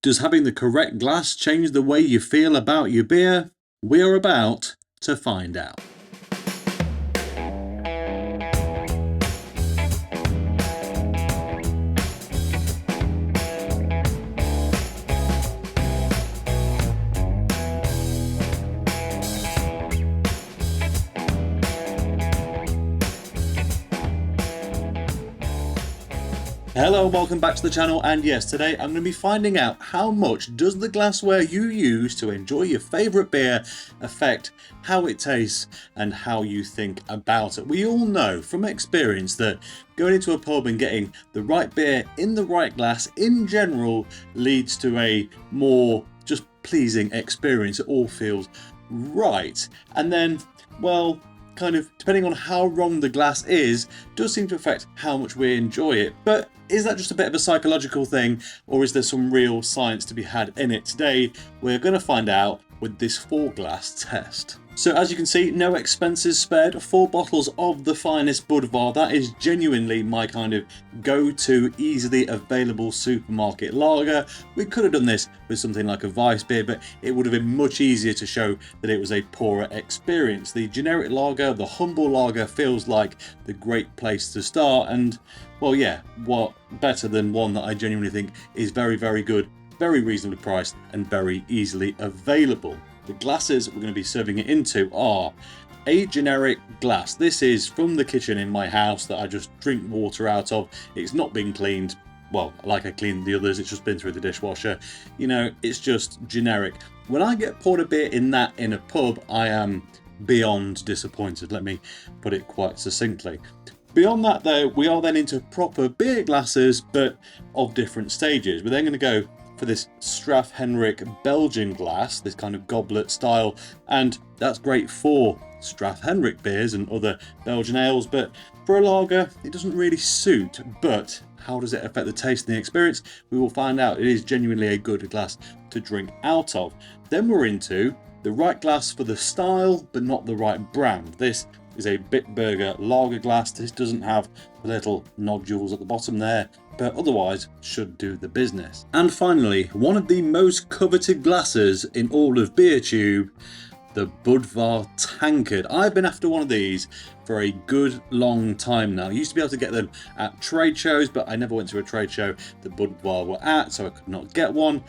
Does having the correct glass change the way you feel about your beer? We're about to find out. Hello, welcome back to the channel, and yes, today I'm going to be finding out how much does the glassware you use to enjoy your favourite beer affect how it tastes and how you think about it. We all know from experience that going into a pub and getting the right beer in the right glass in general leads to a more just pleasing experience. It all feels right. And then, well, kind of depending on how wrong the glass is, does seem to affect how much we enjoy it. But is that just a bit of a psychological thing, or is there some real science to be had in it? Today, we're going to find out with this 4-glass test. So as you can see, no expenses spared, 4 bottles of the finest Budvar. That is genuinely my kind of go-to, easily available supermarket lager. We could have done this with something like a Weiss beer, but it would have been much easier to show that it was a poorer experience. The generic lager, the humble lager, feels like the great place to start, and well, yeah, what better than one that I genuinely think is very, very good, very reasonably priced, and very easily available. The glasses we're going to be serving it into are a generic glass. This is from the kitchen in my house that I just drink water out of. It's not been cleaned, well, like I cleaned the others, it's just been through the dishwasher. You know, it's just generic. When I get poured a beer in that in a pub, I am beyond disappointed. Let me put it quite succinctly. Beyond that though, we are then into proper beer glasses, but of different stages. We're then going to go for this Straf Henrik Belgian glass, this kind of goblet style, and that's great for Straf Henrik beers and other Belgian ales, but for a lager it doesn't really suit. But how does it affect the taste and the experience? We will find out. It is genuinely a good glass to drink out of. Then we're into the right glass for the style, but not the right brand. This is a Bitburger lager glass. This doesn't have the little nodules at the bottom there, but otherwise should do the business. And finally, one of the most coveted glasses in all of BeerTube, the Budvar Tankard. I've been after one of these for a good long time now. I used to be able to get them at trade shows, but I never went to a trade show that Budvar were at, so I could not get one.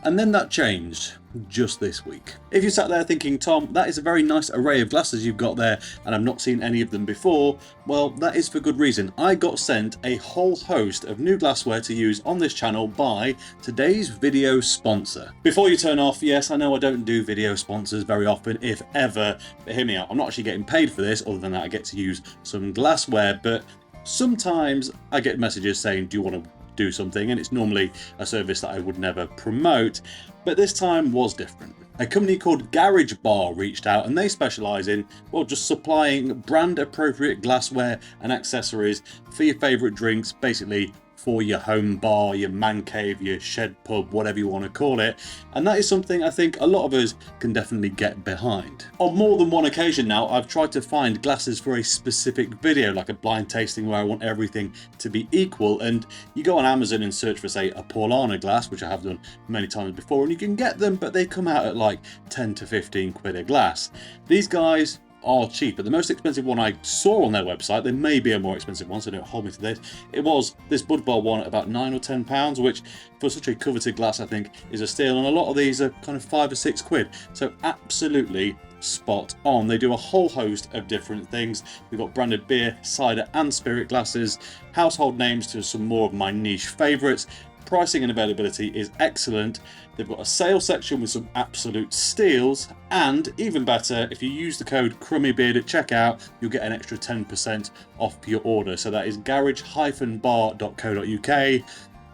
And then that changed just this week. If you sat there thinking, Tom, that is a very nice array of glasses you've got there and I've not seen any of them before, well, that is for good reason. I got sent a whole host of new glassware to use on this channel by today's video sponsor. Before you turn off, yes, I know I don't do video sponsors very often, if ever, but hear me out. I'm not actually getting paid for this, other than that I get to use some glassware, but sometimes I get messages saying, do you want to do something, and it's normally a service that I would never promote, but this time was different. A company called Garage Bar reached out, and they specialise in, well, just supplying brand appropriate glassware and accessories for your favourite drinks, basically for your home bar, your man cave, your shed pub, whatever you want to call it. And that is something I think a lot of us can definitely get behind. On more than one occasion now, I've tried to find glasses for a specific video, like a blind tasting where I want everything to be equal. And you go on Amazon and search for, say, a Paulana glass, which I have done many times before, and you can get them, but they come out at like 10 to 15 quid a glass. These guys are cheap, but the most expensive one I saw on their website, there may be a more expensive one, so don't hold me to this, it was this Budvar one at about £9 or £10, which for such a coveted glass I think is a steal, and a lot of these are kind of 5 or 6 quid, so absolutely spot on. They do a whole host of different things. We've got branded beer, cider and spirit glasses, household names to some more of my niche favourites. Pricing and availability is excellent. They've got a sales section with some absolute steals, and even better, if you use the code CrummyBeard at checkout, you'll get an extra 10% off your order. So that is garage-bar.co.uk,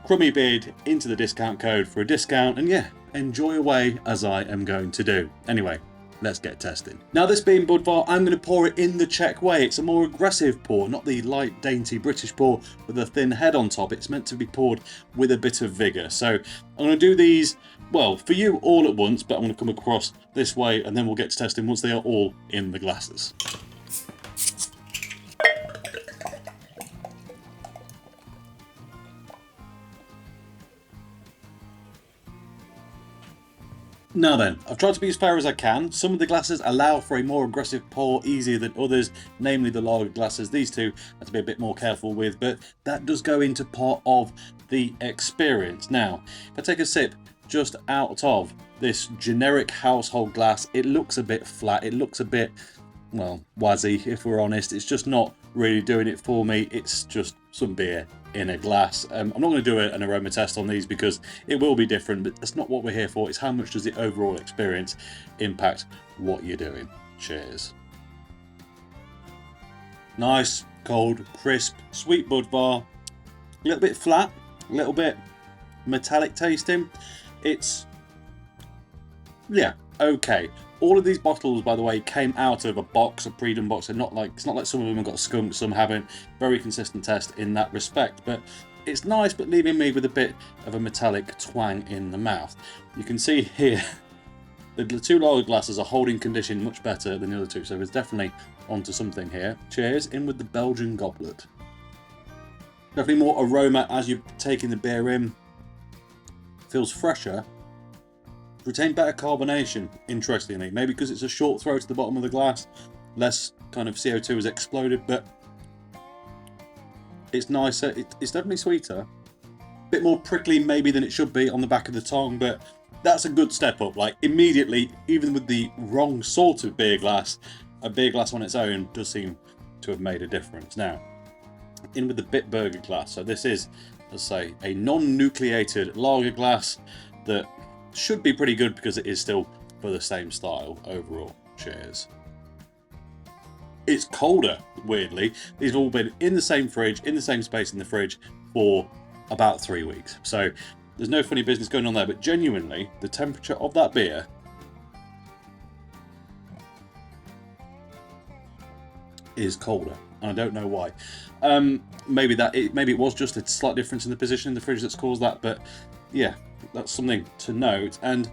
CrummyBeard into the discount code for a discount, and yeah, enjoy away as I am going to do. Anyway, let's get testing. Now, this being Budvar, I'm going to pour it in the Czech way. It's a more aggressive pour, not the light, dainty British pour with a thin head on top. It's meant to be poured with a bit of vigour. So I'm going to do these, well, for you all at once, but I'm going to come across this way and then we'll get to testing once they are all in the glasses. Now then, I've tried to be as fair as I can. Some of the glasses allow for a more aggressive pour easier than others, namely the lager glasses. These two I have to be a bit more careful with, but that does go into part of the experience. Now, if I take a sip just out of this generic household glass, it looks a bit flat, it looks a bit, well, wazzy, if we're honest. It's just not really doing it for me. It's just some beer in a glass. I'm not going to do an aroma test on these because it will be different, but that's not what we're here for. It's how much does the overall experience impact what you're doing. Cheers. Nice, cold, crisp, sweet Budvar. A little bit flat, a little bit metallic tasting. It's, yeah, okay. All of these bottles, by the way, came out of a box, a pre-done box. They're not like, it's not like some of them have got skunk, some haven't. Very consistent test in that respect. But it's nice, but leaving me with a bit of a metallic twang in the mouth. You can see here, the two lager glasses are holding condition much better than the other two. So it's definitely onto something here. Cheers, in with the Belgian goblet. Definitely more aroma as you're taking the beer in. Feels fresher. Retain better carbonation, interestingly. Maybe because it's a short throw to the bottom of the glass, less kind of CO2 has exploded, but it's nicer. It's definitely sweeter. A bit more prickly maybe than it should be on the back of the tongue, but that's a good step up. Like immediately, even with the wrong sort of beer glass, a beer glass on its own does seem to have made a difference. Now, in with the Bitburger glass. So this is, let's say, a non-nucleated lager glass that should be pretty good because it is still for the same style overall. Cheers. It's colder, weirdly. These have all been in the same fridge, in the same space in the fridge for about 3 weeks. So there's no funny business going on there, but genuinely, the temperature of that beer is colder, and I don't know why. Maybe it was just a slight difference in the position in the fridge that's caused that, but yeah, that's something to note. And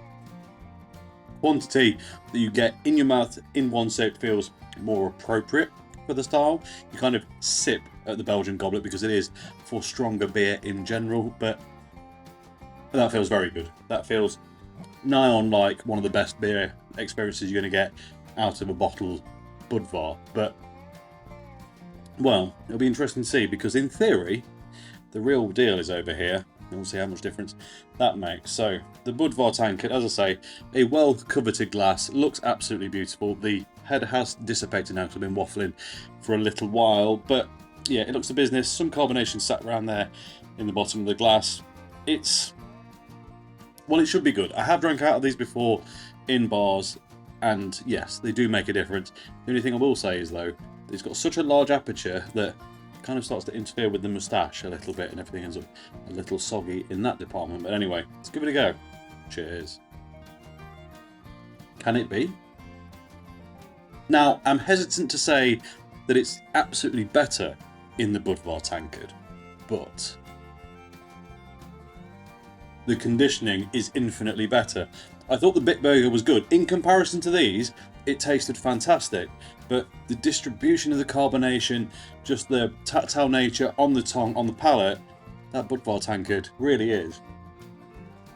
quantity that you get in your mouth in one sip feels more appropriate for the style. You kind of sip at the Belgian goblet because it is for stronger beer in general, but that feels very good. That feels nigh on like one of the best beer experiences you're going to get out of a bottled Budvar. But, well, it'll be interesting to see because in theory, the real deal is over here. We'll see how much difference that makes. So the Budvar tankard, as I say, a well coveted glass, looks absolutely beautiful. The head has dissipated now because I've been waffling for a little while, but yeah, it looks the business. Some carbonation sat around there in the bottom of the glass. Well, it should be good. I have drank out of these before in bars, and yes, they do make a difference. The only thing I will say is though, it's got such a large aperture that kind of starts to interfere with the moustache a little bit and everything ends up a little soggy in that department. But anyway, let's give it a go. Cheers. Can it be? Now, I'm hesitant to say that it's absolutely better in the Budvar tankard, but the conditioning is infinitely better. I thought the Bitburger was good. In comparison to these, it tasted fantastic, but the distribution of the carbonation, just the tactile nature on the tongue, on the palate, that Budvar tankard really is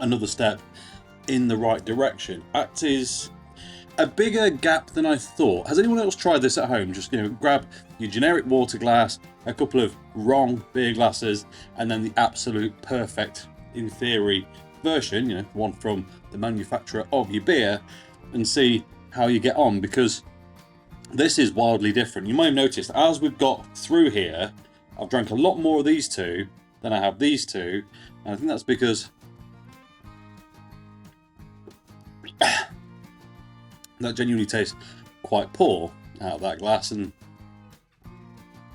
another step in the right direction. That is a bigger gap than I thought. Has anyone else tried this at home? Just, grab your generic water glass, a couple of wrong beer glasses, and then the absolute perfect, in theory, version, one from the manufacturer of your beer, and see how you get on, because this is wildly different. You might have noticed as we've got through here, I've drank a lot more of these two than I have these two, and I think that's because that genuinely tastes quite poor out of that glass, and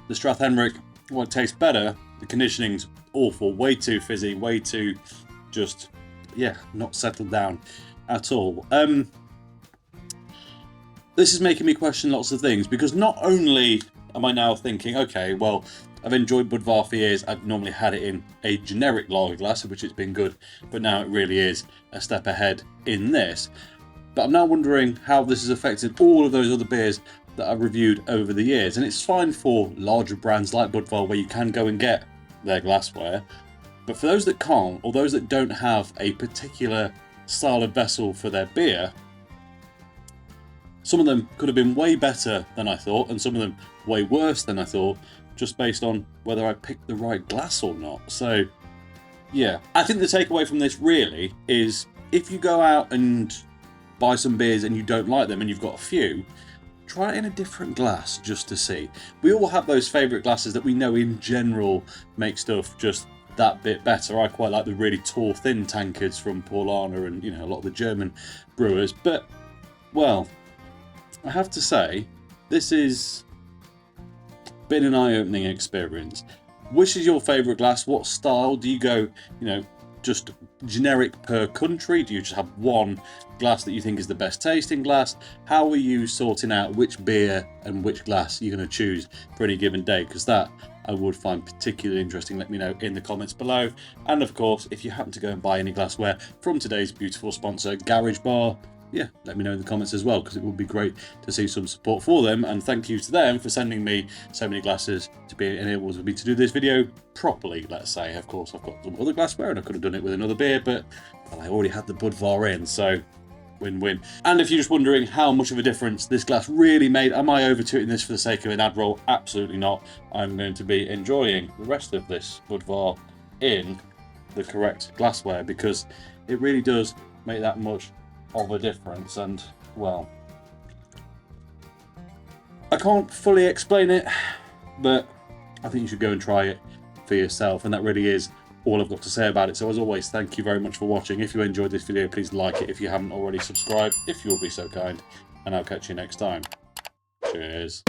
the Strathenric, well, it tastes better. The conditioning's awful, way too fizzy, way too just, not settled down at all. This is making me question lots of things, because not only am I now thinking, okay, well, I've enjoyed Budvar for years, I've normally had it in a generic lager glass, of which it's been good, but now it really is a step ahead in this. But I'm now wondering how this has affected all of those other beers that I've reviewed over the years. And it's fine for larger brands like Budvar where you can go and get their glassware, but for those that can't, or those that don't have a particular style of vessel for their beer, some of them could have been way better than I thought, and some of them way worse than I thought, just based on whether I picked the right glass or not. So, yeah. I think the takeaway from this really is, if you go out and buy some beers and you don't like them and you've got a few, try it in a different glass just to see. We all have those favourite glasses that we know in general make stuff just that bit better. I quite like the really tall, thin tankards from Paulaner and, you know, a lot of the German brewers. But, well, I have to say, this has been an eye-opening experience. Which is your favourite glass? What style? Do you go, you know, just generic per country? Do you just have one glass that you think is the best tasting glass? How are you sorting out which beer and which glass you're going to choose for any given day? Because that I would find particularly interesting. Let me know in the comments below. And of course, if you happen to go and buy any glassware from today's beautiful sponsor, Garage Bar, yeah, let me know in the comments as well, because it would be great to see some support for them. And thank you to them for sending me so many glasses to be enabled me to do this video properly, let's say. Of course, I've got some other glassware and I could have done it with another beer, but well, I already had the Budvar in, so win-win. And if you're just wondering how much of a difference this glass really made, am I overtooting this for the sake of an ad roll? Absolutely not. I'm going to be enjoying the rest of this Budvar in the correct glassware, because it really does make that much of a difference. And well, I can't fully explain it, but I think you should go and try it for yourself, and that really is all I've got to say about it. So as always, thank you very much for watching. If you enjoyed this video, please like it. If you haven't already, subscribe if you'll be so kind, and I'll catch you next time. Cheers.